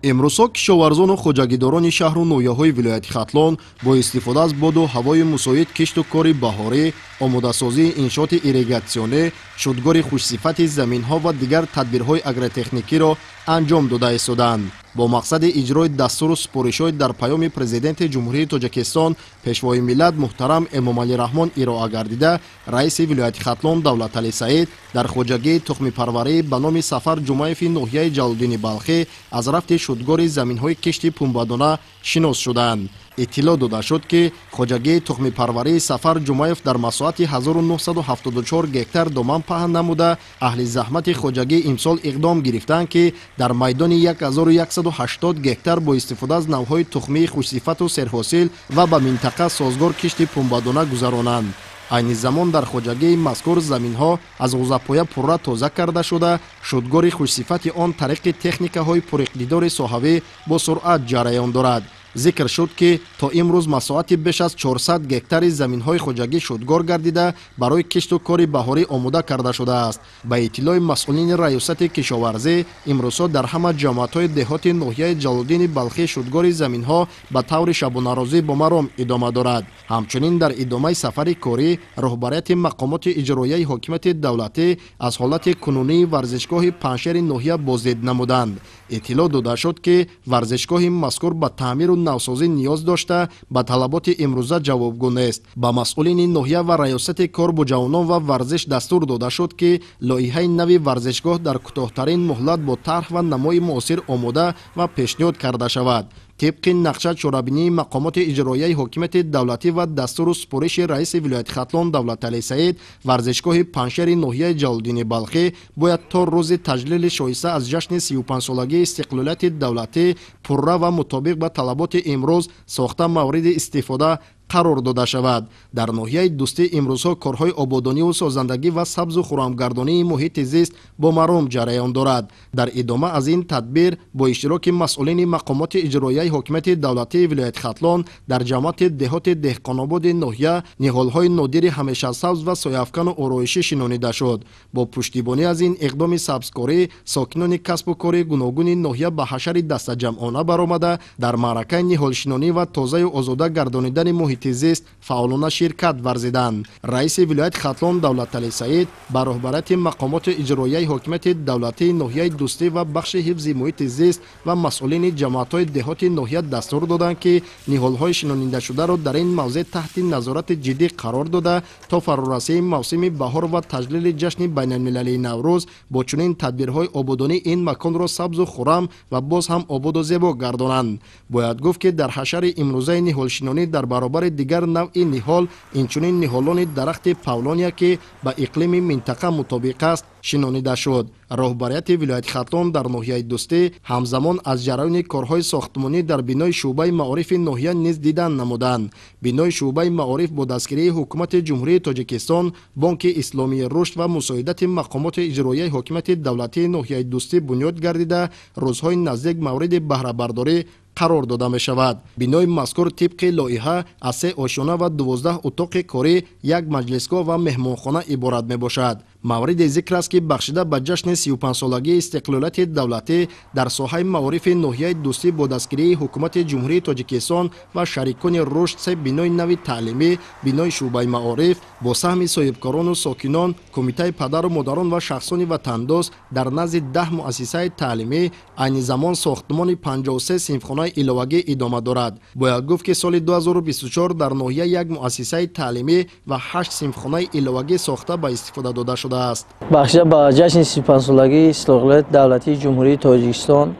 امروزها کشاورزان و خوجگیداران شهر و نویه‌های ولایت ختلان با استفاده از باد و هوای مساعد کشت و کار بهاری، آماده‌سازی انشاءات ایریگاسیونی، شدگار خوشصفت زمین‌ها و دیگر تدبیرهای اگرتکنیکی را انجام داده ایستادند. با مقصد اجرای دستور و سپارش‌های در پیام پرزیدنت جمهوری تاجیکستان پیشوای ملت محترم امامعلی رحمان ارائه گردیده، رئیس ولایت ختلان دولتعلی سعید در خوجگی تخم پروری به نام سفر جمعیف ناحیه جلال‌الدین بلخی از رفت شدگار زمین‌های کشت پنبه‌دانه شناس شدند. اطلاع داده شد که خوجگی تخم پروری سفر جمعیف در مساحت 1974 گکتار دامن پهن نموده اهل زحمت خوجگی امسال اقدام گرفتند که در میدان 1180 گکتار با استفاده از نوهای تخمی خوشصفت و سرحاصل و به منطقه سازگار کشت پنبه‌دانه گذرانند. عین زمان در خوجگی مذکور زمین‌ها از غوزه‌پایه پوره تازه کرده شده، شدگار خوشصفت آن طریق تکنیک‌های پراقتدار ساحوی با سرعت جریان دارد. ذکر شد که تا امروز مساحت بیش از 400 گکتار زمین‌های خوجگی شدگار گردیده برای کشت و کار بهاری آماده کرده شده است. به اطلاع مسئولین ریاست کشاورزی، امروزها در همه جماعت‌های دهات ناحیه جلال‌الدین بلخی شدگار زمین‌ها به طور شبانه‌روزی با مرام ادامه دارد. همچنین در ادامه سفر کاری، رهبریت مقامات اجرایی حکومت دولتی از حالت کنونی ورزشگاه پنشیر ناحیه بازدید نمودند. اطلاع داده شد که ورزشگاه مذکور به تعمیر و نوسازی نیاز داشته به طلبات امروزه جوابگو نیست. به مسئولین ناحیه و ریاست کار با جوانان و ورزش دستور داده شد که لایحه نوی ورزشگاه در کوتاه‌ترین مهلت با طرح و نمای معاصر آماده و پیشنهاد کرده شود. طبق نقشه چاره‌بینی مقامات اجرایی حکومت دولتی و دستور و سپارش رئیس ولایت ختلان دولتعلی سعید، ورزشگاه پنشیر ناحیه جلال‌الدین بلخی باید تا روز تجلیل شایسته از جشن 35 سالگی استقلالیت دولتی پرره و مطابق به طلبات امروز ساخته مورد استفاده قرار داده شود. در ناحیه دوستی امروزها کارهای آبادانی و سازندگی و سبز و خرمگردانی محیط زیست با مرام جریان دارد. در ادامه از این تدبیر با اشتراک مسئولین مقامات اجرایی حکومت دولتی ولایت ختلان در جماعت دهات دهقان‌آباد ناحیه نهال‌های نادر همیشه سبز و سایه‌افکن و آرایشی شنانیده شد. با پشتیبانی از این اقدام سبزکاری، ساکنان کسب و کار گوناگون ناحیه به حشر دست جمعانه برآمده در معرکه نهالشنانی و تازه و آزاده گردانیدن محیط زیست فعالانه شرکت ورزیدند. رئیس ولایت ختلان دولتعلی سعید با رهبریت مقامات اجرایی حکومت دولتی ناحیه دوستی و بخش حفظ محیط زیست و مسئولین جماعت‌های دهات ناحیه دستور دادند که نهال‌های شنانیده شده را در این موضع تحت نظارت جدی قرار داده تا فرارسیدن موسم بهار و تجلیل جشن بین‌المللی نوروز با چنین تدبیرهای آبادانی این مکان را سبز و خرم و باز هم آباد و زیبا گردانند. باید گفت که در حشر امروزه نهالشنانی در برابر دیگر نوع نهال اینچنین نهالان درخت پولانیا که به اقلیم منطقه مطابق است شنانیده شد. رهبریت ولایت ختلان در ناحیه دوستی همزمان از جریان کارهای ساختمانی در بنای شعبه معارف ناحیه نیز دیدن نمودند. بنای شعبه معارف با دستگیری حکومت جمهوری تاجیکستان، بانک اسلامی رشد و مساعدت مقامات اجرایی حکومت دولتی ناحیه دوستی بنیاد گردیده روزهای نزدیک مورد بهره برداری قرار داده می شود. بنای مذکور طبق لایحه از 3 آشیانه و 12 اتاق کاری، یک مجلسگاه و مهمانخانه عبارت می باشد. مورد ذکر است که بخشیده به جشن 35 سالگی استقلالیت دولتی در ساحه معارف ناحیه دوستی با دستگیری حکومت جمهوری تاجیکستان و شریکان رشد 3 بنای نوی تعلیمی، بنای شعبه معارف با سهم صاحبکاران و ساکنان، کمیته پدر و مادران و شخصان وطندوست در نزد 10 مؤسسه تعلیمی، عین زمان ساختمان 53 صنفخانه علاوگی ادامه دارد. باید گفت که سال 2024 در ناحیه یک مؤسسه تعلیمی و 8 صنفخانه علاوگی ساخته به استفاده داده شده است. بخشیده به جشن 35 سالگی استقلالیت دولتی جمهوری تاجیکستان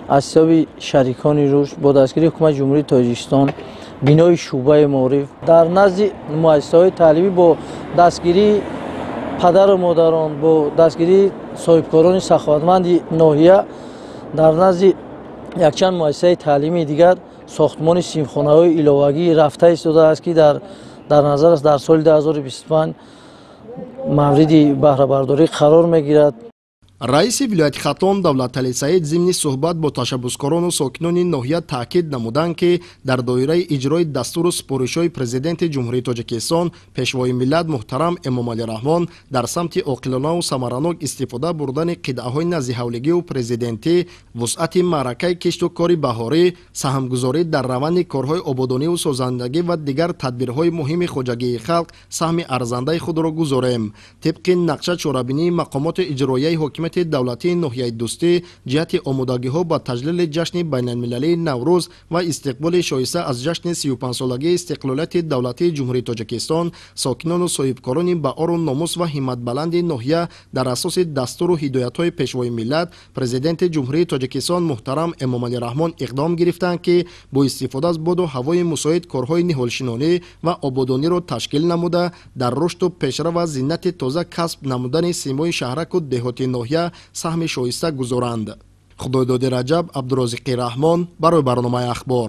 از سوی شریکان رشد با دستگیری حکومت جمهوری تاجیکستان بنای شعبه معارف در نزد مؤسسه‌های تعلیمی با دستگیری پدر و مادران، با دستگیری صاحبکاران سخاوتمند ناحیه در نزد یک چند مؤسسه تعلیمی دیگر ساختمان صنفخانه‌های علاوگی رفته ایستاده است که در نظر است در سال 2025 مورد بهره برداری قرار می‌گیرد. раиси вилояти хатлон давлатали саид зимни суҳбат бо ташаббускорону сокинони ноҳия таъкид намуданд ки дар доираи иҷрои дастуру супоришҳои президенти ҷумҳурии тоҷикистон пешвои миллат муҳтарам эмомалӣ раҳмон дар самти оқилонаву самаранок истифода бурдани қитъаҳои назди ҳавлигию президентӣ вусъати маъракаи кишту кори баҳорӣ саҳмгузорӣ дар раванди корҳои ободониву созандагӣ ва дигар тадбирҳои муҳими хоҷагии халқ саҳми арзандаи худро гузорем. тибқи нақша чорабинии мақомоти иҷроияи ҳокимияти давлатии ноҳияи дӯстӣ ҷиҳати омодагиҳо ба таҷлили ҷашни байналмилалии наврӯз ва истиқболи шоиста аз ҷашни 35-солагии истиқлолияти давлатии ҷумҳурии тоҷикистон сокинону соҳибкорони баъору номус ва ҳиматбаланди ноҳия дар асоси дастуру ҳидоятҳои пешвои миллат президенти ҷумҳурии тоҷикистон муҳтарам эмомалӣ раҳмон иқдом гирифтанд ки бо истифода аз боду ҳавои мусоид корҳои ниҳолшинонӣ ва ободониро ташкил намуда дар рушду пешрав ва зиннати тоза касб намудани симои шаҳраку деҳоти ноҳия саҳми шоиста гузоранд. худойдоди раҷаб, абдурозиқи раҳмон барои барномаи ахбор.